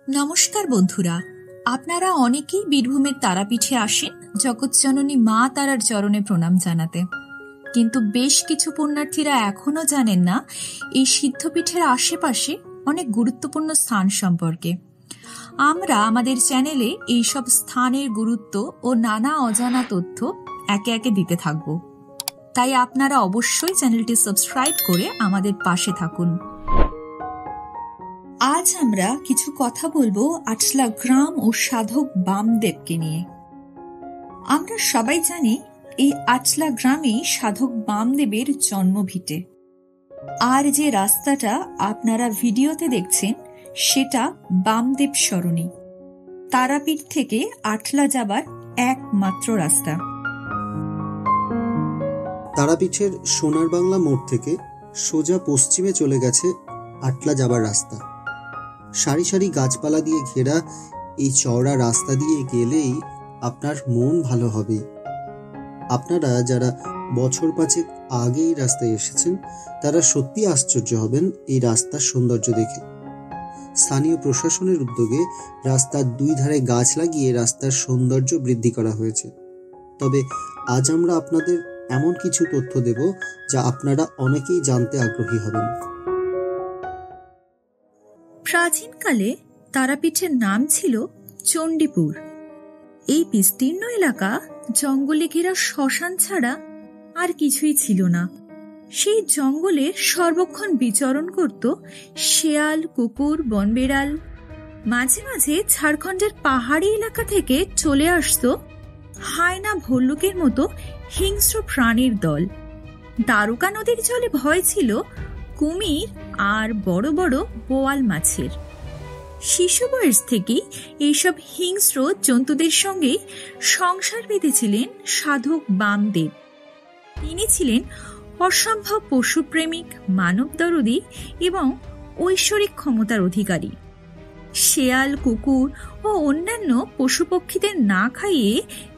নমস্কার বন্ধুরা, আপনারা অনেকেই বীরভূমের তারাপীঠে আসেন জগৎজননী মা তারার চরণে প্রণাম জানাতে। কিন্তু বেশ কিছু পুণ্যার্থীরা এখনো জানেন না এই সিদ্ধপীঠের আশেপাশে অনেক গুরুত্বপূর্ণ স্থান সম্পর্কে। আমরা আমাদের চ্যানেলে এইসব স্থানের গুরুত্ব ও নানা অজানা তথ্য একে একে দিতে থাকব। তাই আপনারা অবশ্যই চ্যানেলটি সাবস্ক্রাইব করে আমাদের পাশে থাকুন। আজ আমরা কিছু কথা বলবো আটলা গ্রাম ও সাধক বামদেবকে নিয়ে। আমরা সবাই জানি এই আটলা গ্রামেই সাধক বামদেবের জন্মভিটে। আর যে রাস্তাটা আপনারা ভিডিওতে দেখছেন সেটা বামদেব সরণি, তারাপীঠ থেকে আটলা যাবার একমাত্র রাস্তা। তারাপীঠের সোনার বাংলা মোড় থেকে সোজা পশ্চিমে চলে গেছে আটলা যাবার রাস্তা। সারি সারি গাছপালা দিয়ে ঘেরা এই চওড়া রাস্তা দিয়ে গেলেই আপনার মন ভালো হবে। আপনারা যারা বছর পাঁচেক আগে এই রাস্তায় এসেছেন তারা সত্যি আশ্চর্য হবেন এই রাস্তার সৌন্দর্য দেখে। স্থানীয় প্রশাসনের উদ্যোগে রাস্তার দুই ধারে গাছ লাগিয়ে রাস্তার সৌন্দর্য বৃদ্ধি করা হয়েছে। তবে আজ আমরা আপনাদের এমন কিছু তথ্য দেব যা আপনারা অনেকেই জানতে আগ্রহী হবেন। প্রাচীনকালে তারাপীঠের নাম ছিল চণ্ডীপুর। এই বিস্তীর্ণ এলাকা জঙ্গলে ঘেরা শ্মশান ছাড়া আর কিছুই ছিল না। সেই জঙ্গলে সর্বক্ষণ বিচরণ করত শেয়াল, কুকুর, বনবিড়াল। মাঝে মাঝে ঝাড়খণ্ডের পাহাড়ি এলাকা থেকে চলে আসত হায়না, ভল্লুকের মতো হিংস্র প্রাণীর দল। দ্বারকা নদীর জলে ভয় ছিল কুমির আর বড় বড় বোয়াল মাছের। শিশু বয়স থেকেই এইসব হিংস্র জন্তুদের সঙ্গে সংসার বেঁধেছিলেন সাধক বামদেব। তিনি ছিলেন অসম্ভব পশুপ্রেমিক, মানবদরদী এবং ঐশ্বরিক ক্ষমতার অধিকারী। শেয়াল, কুকুর ও অন্যান্য পশুপক্ষীদের না খাইয়ে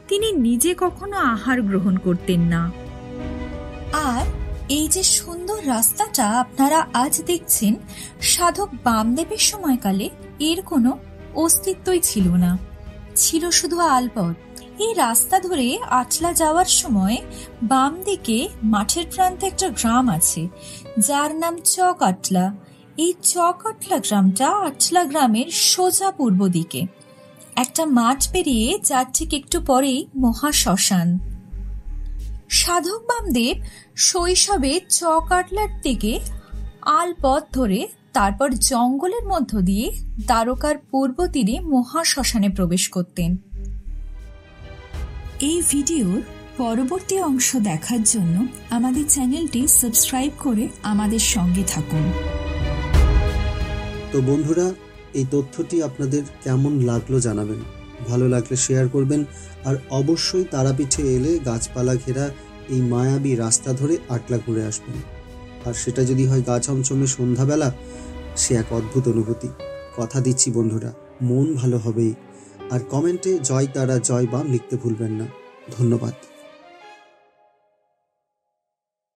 তিনি নিজে কখনো আহার গ্রহণ করতেন না। আর এই যে সুন্দর রাস্তাটা আপনারা আজ দেখছেন, সাধক বামদেবের সময়কালে এর কোনো অস্তিত্বই ছিল না, ছিল শুধু আলপথ। এই রাস্তা ধরে আটলা যাওয়ার সময় বাম দিকে মাঠের প্রান্তে একটা গ্রাম আছে যার নাম চক আটলা। এই চক আটলা গ্রামটা আটলা গ্রামের সোজা পূর্ব দিকে একটা মাঠ পেরিয়ে, যার ঠিক একটু পরেই মহাশ্মশান। সাধক বামদেব শৈশবে চক আটলার দিকে আলপথ ধরে তারপর জঙ্গলের মধ্য দিয়ে দ্বারকার পূর্ব তীরে মহাশ্মশানে প্রবেশ করতেন। এই ভিডিওর পরবর্তী অংশ দেখার জন্য আমাদের চ্যানেলটি সাবস্ক্রাইব করে আমাদের সঙ্গে থাকুন। তো বন্ধুরা, এই তথ্যটি আপনাদের কেমন লাগলো জানাবেন। ভালো লাগলে শেয়ার করবেন। আর অবশ্যই তারাপীঠে এলে গাছপালা ঘেরা এই মায়াবী রাস্তা ধরে আটলা ঘুরে আসবেন। আর সেটা যদি হয় গা ছমছমে সন্ধ্যাবেলা, সে এক অদ্ভুত অনুভূতি। কথা দিচ্ছি বন্ধুরা, মন ভালো হবেই। আর কমেন্টে জয় তারা জয় বাম লিখতে ভুলবেন না। ধন্যবাদ।